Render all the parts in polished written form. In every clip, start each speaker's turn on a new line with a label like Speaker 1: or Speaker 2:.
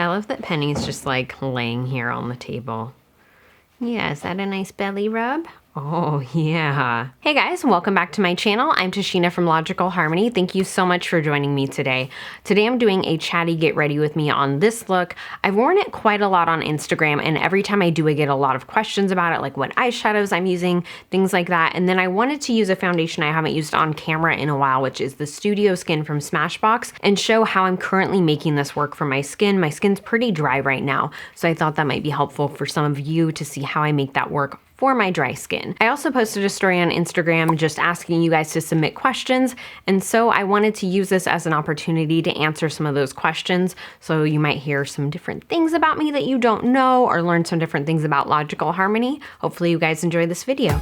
Speaker 1: I love that Penny's just like laying here on the table. Yeah, is that a nice belly rub? Oh, yeah. Hey guys, welcome back to my channel. I'm Tashina from Logical Harmony. Thank you so much for joining me today. Today I'm doing a chatty get ready with me on this look. I've worn it quite a lot on Instagram, and every time I do, I get a lot of questions about it, like what eyeshadows I'm using, things like that. And then I wanted to use a foundation I haven't used on camera in a while, which is the Studio Skin from Smashbox, and show how I'm currently making this work for my skin. My skin's pretty dry right now, so I thought that might be helpful for some of you to see how I make that work for my dry skin. I also posted a story on Instagram just asking you guys to submit questions, and so I wanted to use this as an opportunity to answer some of those questions. So you might hear some different things about me that you don't know, or learn some different things about Logical Harmony. Hopefully you guys enjoy this video.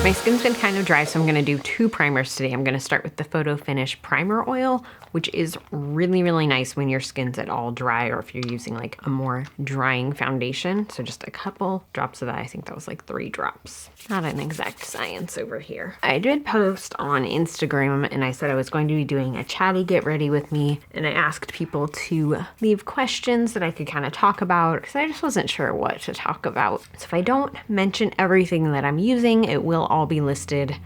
Speaker 1: My skin's been kind of dry, so I'm gonna do two primers today. I'm gonna start with the Photo Finish Primer Oil, which is really, really nice when your skin's at all dry, or if you're using like a more drying foundation. So just a couple drops of that. I think that was like 3 drops. Not an exact science over here. I did post on Instagram and I said I was going to be doing a chatty get ready with me, and I asked people to leave questions that I could kind of talk about, because I just wasn't sure what to talk about. So if I don't mention everything that I'm using, it will all be listed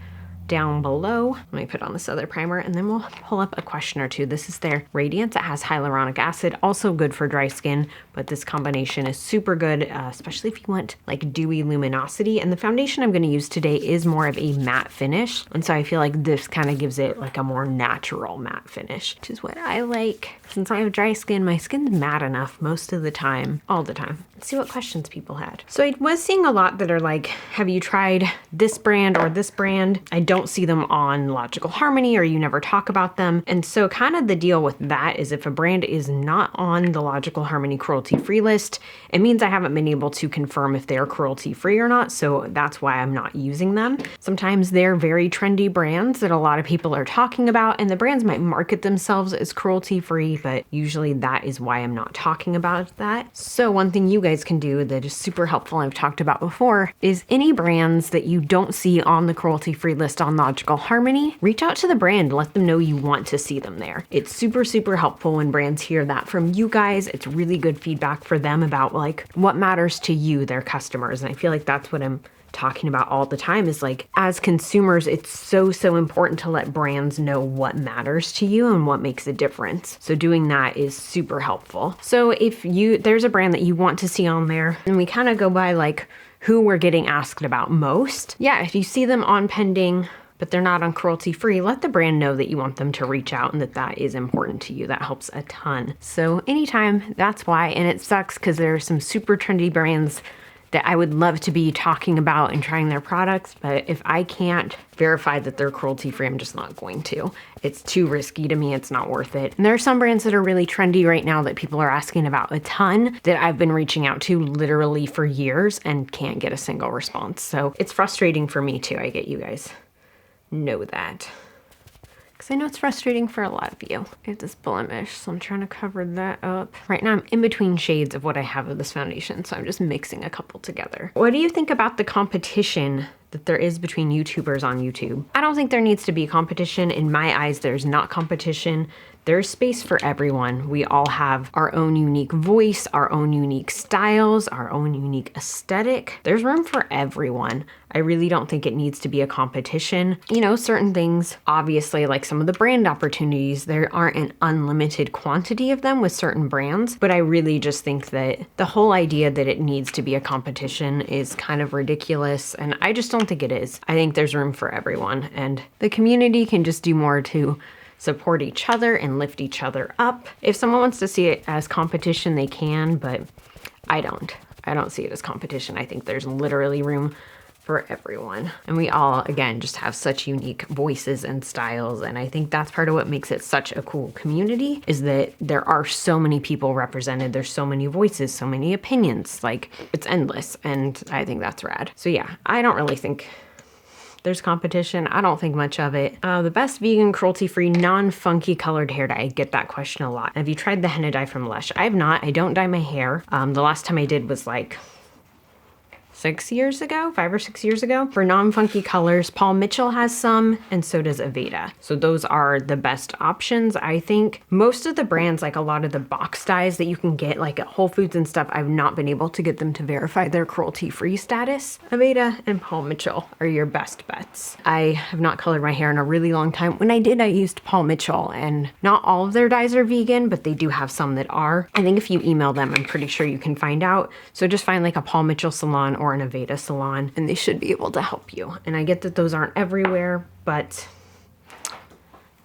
Speaker 1: down below. Let me put on this other primer and then we'll pull up a question or two. This is their Radiance. It has hyaluronic acid, also good for dry skin, but this combination is super good, especially if you want like dewy luminosity. And the foundation I'm going to use today is more of a matte finish, and so I feel like this kind of gives it like a more natural matte finish, which is what I like. Since I have dry skin, my skin's matte enough most of the time, all the time. Let's see what questions people had. So I was seeing a lot that are like, have you tried this brand or this brand? I don't see them on Logical Harmony, or you never talk about them. And so kind of the deal with that is if a brand is not on the Logical Harmony cruelty-free list, it means I haven't been able to confirm if they're cruelty-free or not. So that's why I'm not using them. Sometimes they're very trendy brands that a lot of people are talking about, and the brands might market themselves as cruelty-free, but usually that is why I'm not talking about that. So one thing you guys can do that is super helpful, I've talked about before, is any brands that you don't see on the cruelty-free list on Logical Harmony, reach out to the brand, let them know you want to see them there. It's super, super helpful when brands hear that from you guys. It's really good feedback for them about like what matters to you, their customers. And I feel like that's what I'm talking about all the time, is like, as consumers, it's so important to let brands know what matters to you and what makes a difference. So doing that is super helpful. So if there's a brand that you want to see on there, and we kind of go by like who we're getting asked about most. Yeah, if you see them on pending, but they're not on cruelty free, let the brand know that you want them to reach out and that that is important to you. That helps a ton. So anytime, that's why. And it sucks because there are some super trendy brands that I would love to be talking about and trying their products, but if I can't verify that they're cruelty-free, I'm just not going to. It's too risky to me, it's not worth it. And there are some brands that are really trendy right now that people are asking about a ton that I've been reaching out to literally for years and can't get a single response. So it's frustrating for me too, I get you guys know that. Because I know it's frustrating for a lot of you. I have this blemish, so I'm trying to cover that up. Right now I'm in between shades of what I have of this foundation, so I'm just mixing a couple together. What do you think about the competition that there is between YouTubers on YouTube? I don't think there needs to be competition. In my eyes, there's not competition. There's space for everyone. We all have our own unique voice, our own unique styles, our own unique aesthetic. There's room for everyone. I really don't think it needs to be a competition. You know, certain things, obviously, like some of the brand opportunities, there aren't an unlimited quantity of them with certain brands, but I really just think that the whole idea that it needs to be a competition is kind of ridiculous, and I just don't think it is. I think there's room for everyone, and the community can just do more to support each other and lift each other up. If someone wants to see it as competition, they can, but I don't. I don't see it as competition. I think there's literally room for everyone. And we all, again, just have such unique voices and styles. And I think that's part of what makes it such a cool community, is that there are so many people represented. There's so many voices, so many opinions. Like, it's endless. And I think that's rad. So yeah, I don't really think there's competition. I don't think much of it. The best vegan, cruelty-free, non-funky colored hair dye. I get that question a lot. Have you tried the henna dye from Lush? I have not. I don't dye my hair. The last time I did was like 6 years ago, 5 or 6 years ago. For non-funky colors, Paul Mitchell has some, and so does Aveda. So those are the best options, I think. Most of the brands, like a lot of the box dyes that you can get like at Whole Foods and stuff, I've not been able to get them to verify their cruelty-free status. Aveda and Paul Mitchell are your best bets. I have not colored my hair in a really long time. When I did, I used Paul Mitchell, and not all of their dyes are vegan, but they do have some that are. I think if you email them, I'm pretty sure you can find out. So just find like a Paul Mitchell salon or an Aveda salon, and they should be able to help you. And I get that those aren't everywhere, but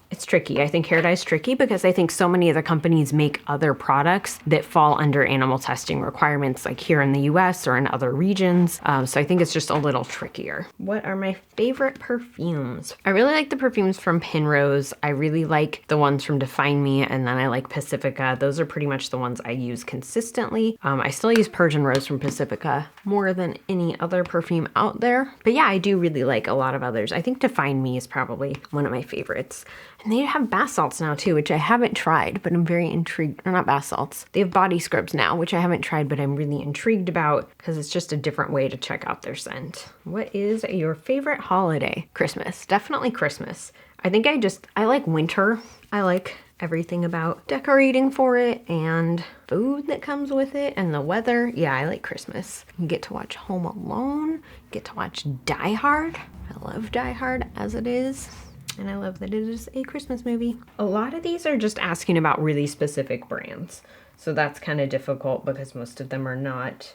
Speaker 1: it's tricky. I think hair dye is tricky because I think so many of the companies make other products that fall under animal testing requirements, like here in the US or in other regions. So I think it's just a little trickier. What are my favorite perfumes? I really like the perfumes from Penrose. I really like the ones from Define Me, and then I like Pacifica. Those are pretty much the ones I use consistently. I still use Persian Rose from Pacifica more than any other perfume out there. But yeah, I do really like a lot of others. I think Define Me is probably one of my favorites. And they have bath salts now too, which I haven't tried, but I'm very intrigued. Or not bath salts. They have body scrubs now, which I haven't tried, but I'm really intrigued about because it's just a different way to check out their scent. What is your favorite holiday? Christmas. Definitely Christmas. I think I like winter. I like everything about decorating for it and food that comes with it and the weather. Yeah, I like Christmas. You get to watch Home Alone. You get to watch Die Hard. I love Die Hard as it is. And I love that it is a Christmas movie. A lot of these are just asking about really specific brands. So that's kind of difficult because most of them are not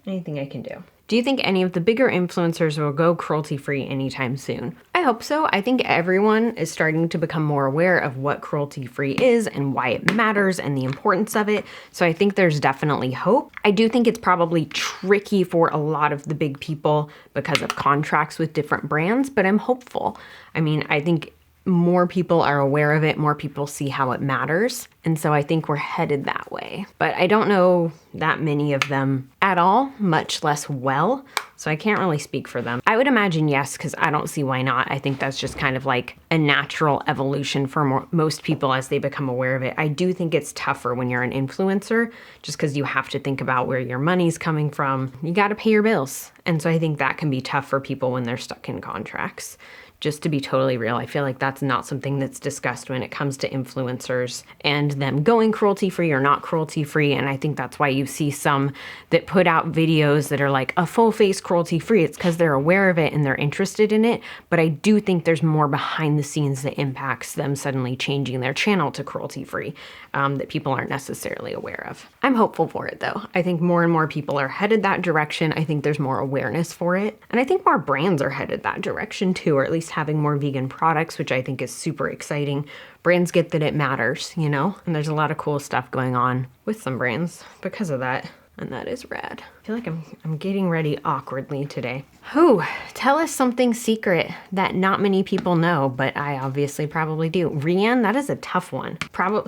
Speaker 1: anything I can do. Do you think any of the bigger influencers will go cruelty-free anytime soon? I hope so. I think everyone is starting to become more aware of what cruelty-free is and why it matters and the importance of it. So I think there's definitely hope. I do think it's probably tricky for a lot of the big people because of contracts with different brands, but I'm hopeful. I mean, I think more people are aware of it, more people see how it matters. And so I think we're headed that way. But I don't know that many of them at all, much less well. So I can't really speak for them. I would imagine yes, because I don't see why not. I think that's just kind of like a natural evolution for most people as they become aware of it. I do think it's tougher when you're an influencer, just because you have to think about where your money's coming from. You got to pay your bills. And so I think that can be tough for people when they're stuck in contracts. Just to be totally real, I feel like that's not something that's discussed when it comes to influencers and them going cruelty-free or not cruelty-free. And I think that's why you see some that put out videos that are like a full face cruelty-free. It's because they're aware of it and they're interested in it. But I do think there's more behind the scenes that impacts them suddenly changing their channel to cruelty-free that people aren't necessarily aware of. I'm hopeful for it though. I think more and more people are headed that direction. I think there's more awareness for it. And I think more brands are headed that direction too, or at least having more vegan products, which I think is super exciting. Brands get that it matters, you know? And there's a lot of cool stuff going on with some brands because of that. And that is rad. I feel like I'm getting ready awkwardly today. Whew, tell us something secret that not many people know, but I obviously probably do. Rianne, that is a tough one.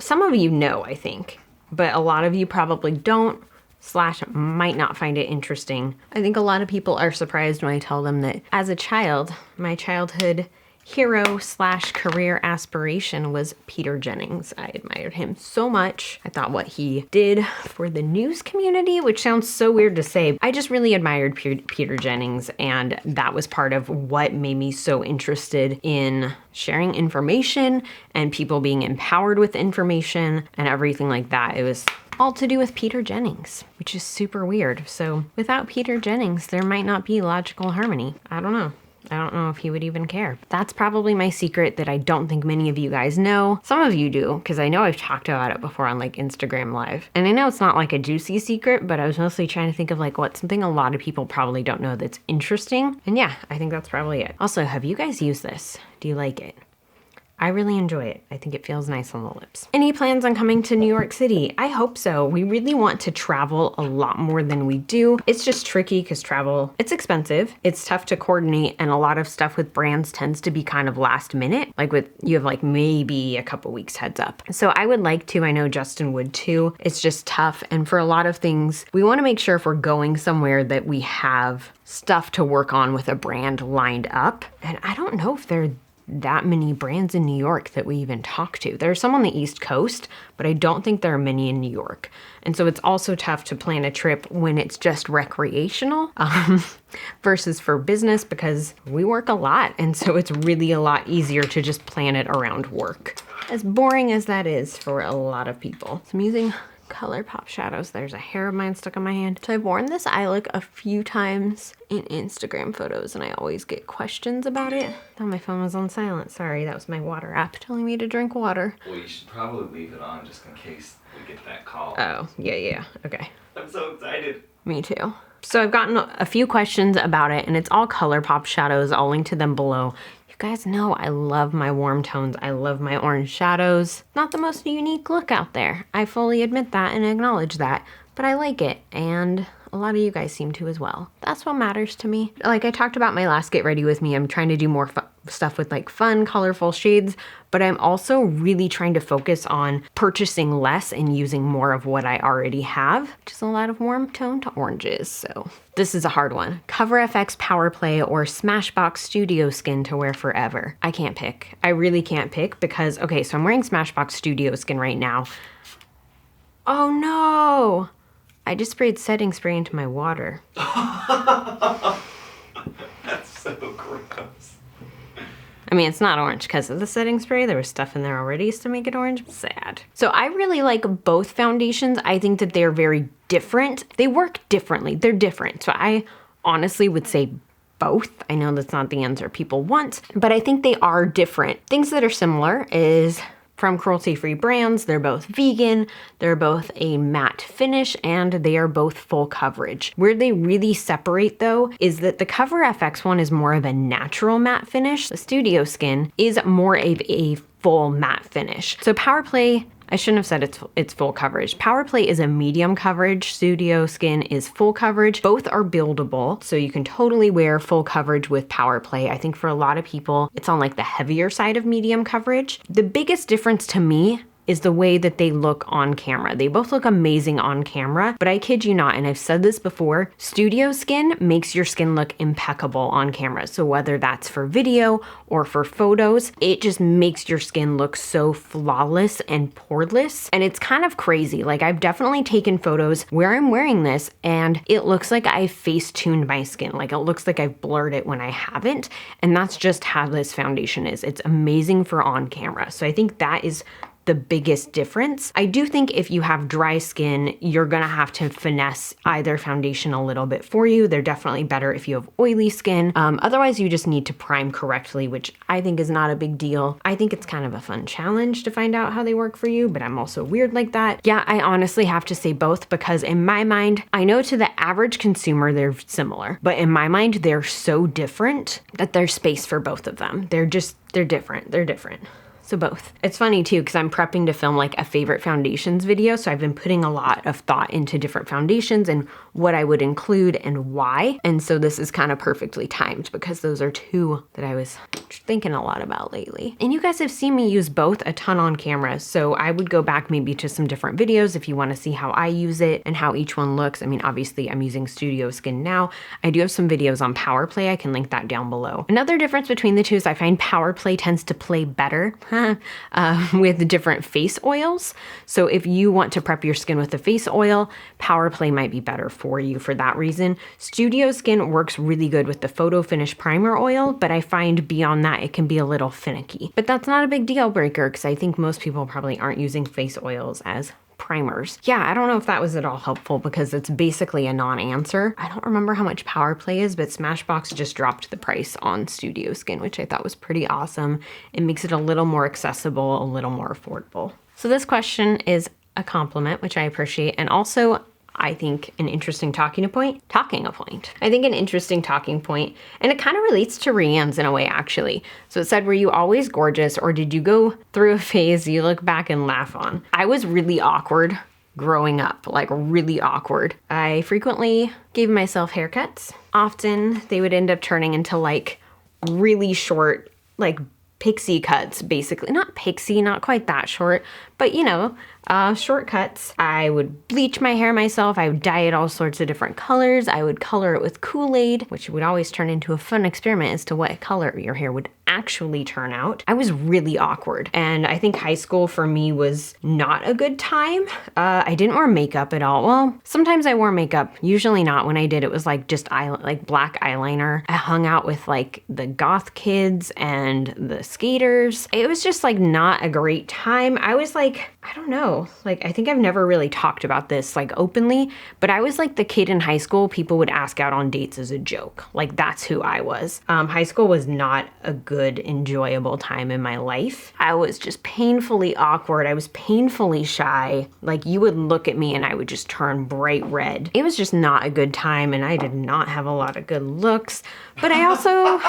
Speaker 1: Some of you know, I think, but a lot of you probably don't / might not find it interesting. I think a lot of people are surprised when I tell them that as a child, my childhood hero / career aspiration was Peter Jennings. I admired him so much. I thought what he did for the news community, which sounds so weird to say, I just really admired Peter Jennings, and that was part of what made me so interested in sharing information and people being empowered with information and everything like that. It was all to do with Peter Jennings, which is super weird. So without Peter Jennings, there might not be logical harmony. I don't know. I don't know if he would even care. That's probably my secret that I don't think many of you guys know. Some of you do, because I know I've talked about it before on like Instagram Live. And I know it's not like a juicy secret, but I was mostly trying to think of like what's something a lot of people probably don't know that's interesting. And yeah, I think that's probably it. Also, have you guys used this? Do you like it? I really enjoy it. I think it feels nice on the lips. Any plans on coming to New York City? I hope so. We really want to travel a lot more than we do. It's just tricky because travel, it's expensive. It's tough to coordinate, and a lot of stuff with brands tends to be kind of last minute. Like you have like maybe a couple weeks heads up. So I would like to, I know Justin would too. It's just tough. And for a lot of things, we want to make sure if we're going somewhere that we have stuff to work on with a brand lined up. And I don't know if they're that many brands in New York that we even talk to. There are some on the East Coast, but I don't think there are many in New York. And so it's also tough to plan a trip when it's just recreational versus for business, because we work a lot. And so it's really a lot easier to just plan it around work, as boring as that is for a lot of people. So I'm using ColourPop shadows. There's a hair of mine stuck on my hand. So I've worn this eye look a few times in Instagram photos, and I always get questions about it. Thought my phone was on silent. Sorry, that was my water app telling me to drink water.
Speaker 2: Well, you should probably leave it on just in case we get that call.
Speaker 1: Oh, yeah, okay.
Speaker 2: I'm so excited.
Speaker 1: Me too. So I've gotten a few questions about it, and it's all ColourPop shadows. I'll link to them below. You guys know I love my warm tones. I love my orange shadows. Not the most unique look out there. I fully admit that and acknowledge that, but I like it, and a lot of you guys seem to as well. That's what matters to me. Like I talked about my last Get Ready With Me, I'm trying to do more stuff with like fun, colorful shades, but I'm also really trying to focus on purchasing less and using more of what I already have, which is a lot of warm toned oranges. So this is a hard one. Cover FX Power Play or Smashbox Studio Skin to wear forever. I can't pick. I really can't pick because, okay, so I'm wearing Smashbox Studio Skin right now. Oh no! I just sprayed setting spray into my water.
Speaker 2: That's so gross.
Speaker 1: I mean, it's not orange because of the setting spray. There was stuff in there already to make it orange. Sad. So I really like both foundations. I think that they're very different. They work differently. They're different. So I honestly would say both. I know that's not the answer people want, but I think they are different. Things that are similar is from cruelty-free brands. They're both vegan, they're both a matte finish, and they are both full coverage. Where they really separate though is that the Cover FX one is more of a natural matte finish. The Studio Skin is more of a full matte finish. So Power Play, I shouldn't have said it's full coverage. Power Play is a medium coverage. Studio Skin is full coverage. Both are buildable, so you can totally wear full coverage with Power Play. I think for a lot of people, it's on like the heavier side of medium coverage. The biggest difference to me is the way that they look on camera. They both look amazing on camera, but I kid you not, and I've said this before, Studio Skin makes your skin look impeccable on camera. So whether that's for video or for photos, it just makes your skin look so flawless and poreless. And it's kind of crazy. Like I've definitely taken photos where I'm wearing this and it looks like I face tuned my skin. Like it looks like I've blurred it when I haven't. And that's just how this foundation is. It's amazing for on camera. So I think that is the biggest difference. I do think if you have dry skin, you're gonna have to finesse either foundation a little bit for you. They're definitely better if you have oily skin. Otherwise, you just need to prime correctly, which I think is not a big deal. I think it's kind of a fun challenge to find out how they work for you, but I'm also weird like that. Yeah, I honestly have to say both because in my mind, I know to the average consumer, they're similar, but in my mind, they're so different that there's space for both of them. They're different. They're different. So both. It's funny too, because I'm prepping to film like a favorite foundations video. So I've been putting a lot of thought into different foundations and what I would include and why. And so this is kind of perfectly timed because those are two that I was thinking a lot about lately. And you guys have seen me use both a ton on camera. So I would go back maybe to some different videos if you want to see how I use it and how each one looks. I mean, obviously I'm using Studio Skin now. I do have some videos on Power Play. I can link that down below. Another difference between the two is I find Power Play tends to play better with different face oils. So if you want to prep your skin with a face oil, Power Play might be better for you for that reason. Studio Skin works really good with the Photo Finish Primer Oil, but I find beyond that, it can be a little finicky. But that's not a big deal breaker because I think most people probably aren't using face oils as primers. Yeah, I don't know if that was at all helpful because it's basically a non-answer. I don't remember how much Power Play is, but Smashbox just dropped the price on Studio Skin, which I thought was pretty awesome. It makes it a little more accessible, a little more affordable. So this question is a compliment, which I appreciate, and also I think an interesting talking point. I think an interesting talking point, and it kind of relates to Rianne's in a way, actually. So it said, were you always gorgeous, or did you go through a phase you look back and laugh on? I was really awkward growing up, like really awkward. I frequently gave myself haircuts. Often they would end up turning into like really short, like pixie cuts, basically. Not pixie, not quite that short, but you know, short cuts. I would bleach my hair myself. I would dye it all sorts of different colors. I would color it with Kool-Aid, which would always turn into a fun experiment as to what color your hair would actually turn out. I was really awkward. And I think high school for me was not a good time. I didn't wear makeup at all. Well, sometimes I wore makeup, usually not. When I did, it was like just like black eyeliner. I hung out with like the goth kids and the skaters. It was just like not a great time. I was like, I don't know, like I think I've never really talked about this like openly, but I was like the kid in high school people would ask out on dates as a joke. Like that's who I was. High school was not a good, enjoyable time in my life. I was just painfully awkward. I was painfully shy. Like you would look at me and I would just turn bright red. It was just not a good time and I did not have a lot of good looks, but I also,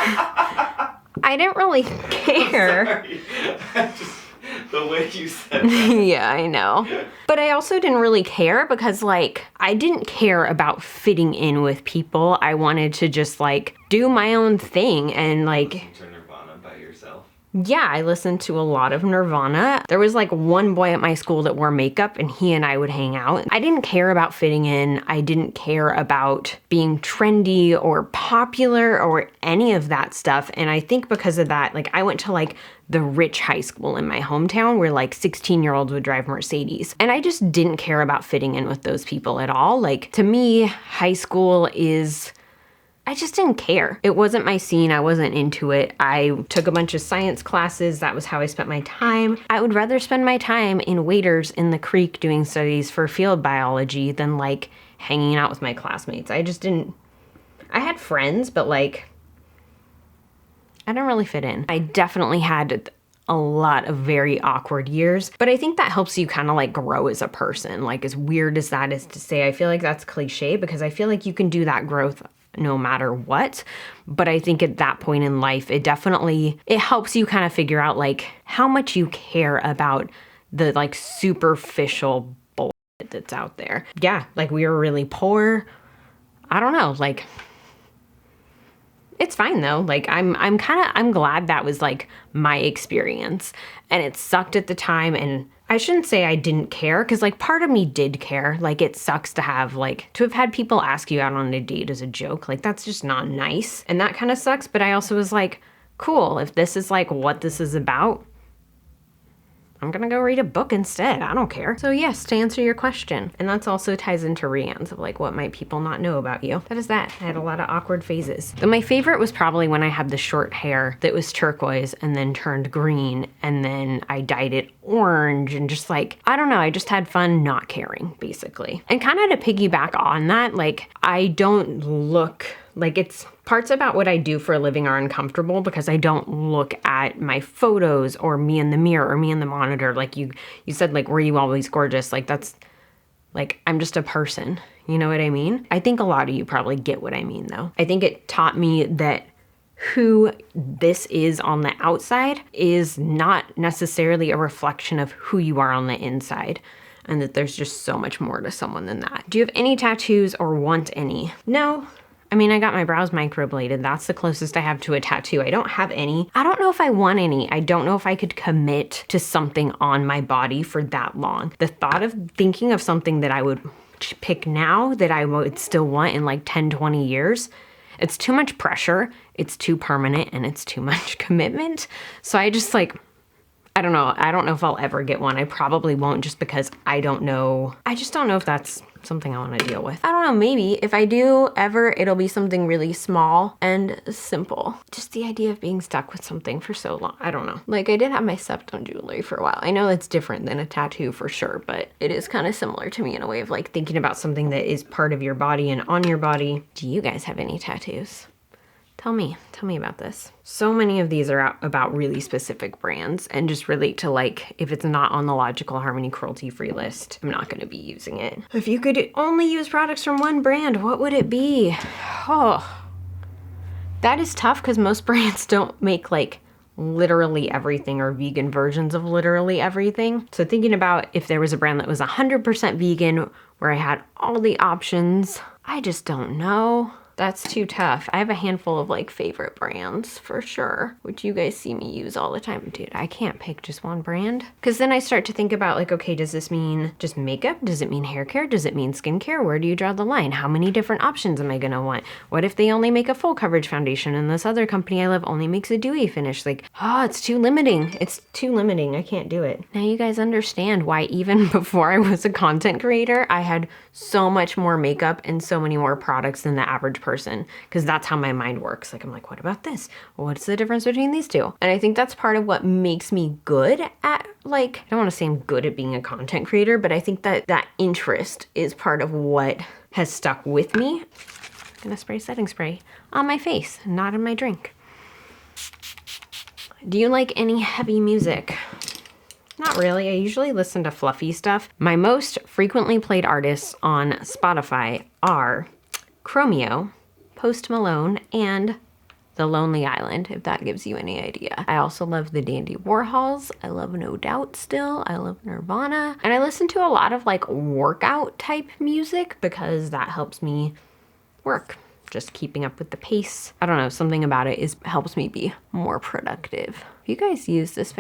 Speaker 1: I didn't really care.
Speaker 2: The way you said that.
Speaker 1: Yeah, I know. But I also didn't really care because like I didn't care about fitting in with people. I wanted to just like do my own thing and like
Speaker 2: Listen to Nirvana by yourself.
Speaker 1: yeah, I listened to a lot of Nirvana. There was like one boy at my school that wore makeup and he and I would hang out. I didn't care about fitting in. I didn't care about being trendy or popular or any of that stuff. And I think because of that, like I went to like the rich high school in my hometown where like 16-year-olds would drive Mercedes. And I just didn't care about fitting in with those people at all. Like to me, high school is, I just didn't care. It wasn't my scene. I wasn't into it. I took a bunch of science classes. That was how I spent my time. I would rather spend my time in waders in the creek doing studies for field biology than like hanging out with my classmates. I just didn't, I had friends, but like, I didn't really fit in. I definitely had a lot of very awkward years, but I think that helps you kind of like grow as a person. Like as weird as that is to say, I feel like that's cliche because I feel like you can do that growth no matter what. But I think at that point in life, it helps you kind of figure out like how much you care about the like superficial bullshit that's out there. Yeah, like we were really poor. I don't know, like it's fine though. Like I'm glad that was like my experience and it sucked at the time. And I shouldn't say I didn't care because like part of me did care. Like it sucks to have had people ask you out on a date as a joke. Like that's just not nice. And that kind of sucks. But I also was like, cool, if this is like what this is about, I'm gonna go read a book instead. I don't care. So yes, to answer your question, and that's also ties into Rianne's of like, what might people not know about you? That is that. I had a lot of awkward phases. But my favorite was probably when I had the short hair that was turquoise and then turned green and then I dyed it orange and just like, I don't know, I just had fun not caring basically. And kind of to piggyback on that, like I don't look, like it's parts about what I do for a living are uncomfortable because I don't look at my photos or me in the mirror or me in the monitor. Like you said, like, were you always gorgeous? Like that's like, I'm just a person. You know what I mean? I think a lot of you probably get what I mean though. I think it taught me that who this is on the outside is not necessarily a reflection of who you are on the inside. And that there's just so much more to someone than that. Do you have any tattoos or want any? No. I mean, I got my brows microbladed. That's the closest I have to a tattoo. I don't have any. I don't know if I want any. I don't know if I could commit to something on my body for that long. The thought of thinking of something that I would pick now that I would still want in like 10, 20 years, it's too much pressure, it's too permanent, and it's too much commitment. So I just like, I don't know. I don't know if I'll ever get one. I probably won't just because I don't know. I just don't know if that's something I want to deal with. I don't know, maybe if I do ever, it'll be something really small and simple. Just the idea of being stuck with something for so long. I don't know. Like I did have my septum jewelry for a while. I know that's different than a tattoo for sure, but it is kind of similar to me in a way of like thinking about something that is part of your body and on your body. Do you guys have any tattoos? Tell me about this. So many of these are about really specific brands and just relate to like, if it's not on the Logical Harmony cruelty free list, I'm not gonna be using it. If you could only use products from one brand, what would it be? Oh, that is tough because most brands don't make like literally everything or vegan versions of literally everything. So thinking about if there was a brand that was 100% vegan where I had all the options, I just don't know. That's too tough. I have a handful of like favorite brands for sure, which you guys see me use all the time. Dude, I can't pick just one brand. Because then I start to think about like, okay, does this mean just makeup? Does it mean hair care? Does it mean skincare? Where do you draw the line? How many different options am I gonna want? What if they only make a full coverage foundation and this other company I love only makes a dewy finish? Like, it's too limiting. It's too limiting. I can't do it. Now you guys understand why even before I was a content creator, I had so much more makeup and so many more products than the average person, because that's how my mind works. Like, I'm like, what about this? What's the difference between these two? And I think that's part of what makes me good at, like, I don't want to say I'm good at being a content creator, but I think that that interest is part of what has stuck with me. I'm gonna spray setting spray on my face, not in my drink. Do you like any heavy music? Not really. I usually listen to fluffy stuff. My most frequently played artists on Spotify are Chromeo, Post Malone, and The Lonely Island, if that gives you any idea. I also love the Dandy Warhols. I love No Doubt still. I love Nirvana. And I listen to a lot of like workout type music because that helps me work. Just keeping up with the pace. I don't know, something about it helps me be more productive. If you guys use this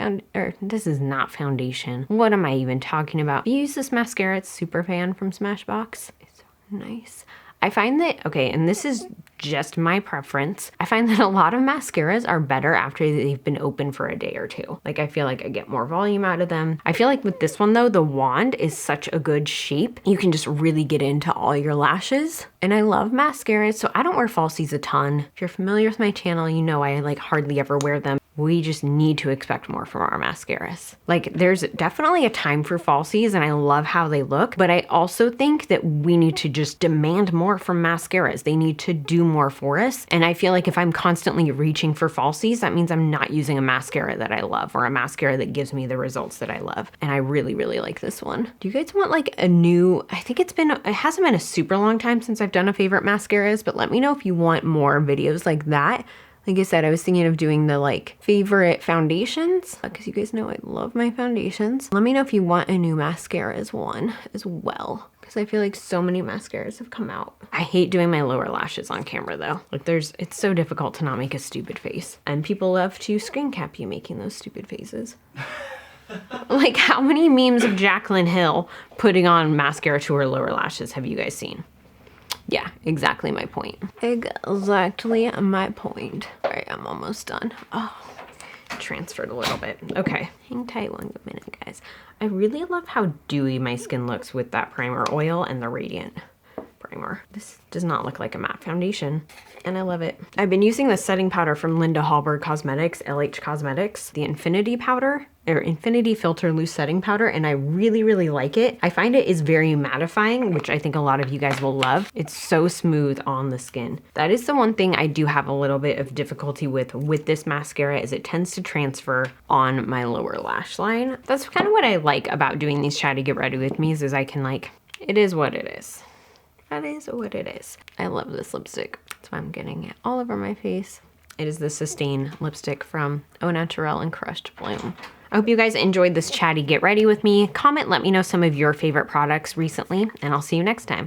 Speaker 1: this is not foundation. What am I even talking about? If you use this mascara, it's Superfan from Smashbox. It's nice. I find that, okay, and this is just my preference, I find that a lot of mascaras are better after they've been open for a day or two. Like, I feel like I get more volume out of them. I feel like with this one though, the wand is such a good shape. You can just really get into all your lashes. And I love mascaras, so I don't wear falsies a ton. If you're familiar with my channel, you know I like hardly ever wear them. We just need to expect more from our mascaras. Like, there's definitely a time for falsies and I love how they look, but I also think that we need to just demand more from mascaras. They need to do more for us. And I feel like if I'm constantly reaching for falsies, that means I'm not using a mascara that I love or a mascara that gives me the results that I love. And I really, really like this one. Do you guys want like a new, I think it hasn't been a super long time since I've done a favorite mascaras, but let me know if you want more videos like that. Like I said, I was thinking of doing the like favorite foundations because you guys know I love my foundations. Let me know if you want a new mascaras one as well, because I feel like so many mascaras have come out. I hate doing my lower lashes on camera though. Like it's so difficult to not make a stupid face, and people love to screen cap you making those stupid faces. Like, how many memes of Jaclyn Hill putting on mascara to her lower lashes have you guys seen? Yeah, exactly my point. Exactly my point. All right, I'm almost done. Oh, transferred a little bit. Okay, hang tight one minute, guys. I really love how dewy my skin looks with that primer oil and the Radiant primer. This does not look like a matte foundation, and I love it. I've been using the setting powder from Linda Hallberg Cosmetics, LH Cosmetics, the Infinity powder, or Infinity Filter Loose Setting Powder, and I really, really like it. I find it is very mattifying, which I think a lot of you guys will love. It's so smooth on the skin. That is the one thing I do have a little bit of difficulty with this mascara, is it tends to transfer on my lower lash line. That's kind of what I like about doing these Chatty Get Ready With Me's, is I can like, it is what it is. That is what it is. I love this lipstick. That's why I'm getting it all over my face. It is the Sustain lipstick from Au Naturel and Crushed Bloom. I hope you guys enjoyed this Chatty Get Ready With Me. Comment, let me know some of your favorite products recently, and I'll see you next time.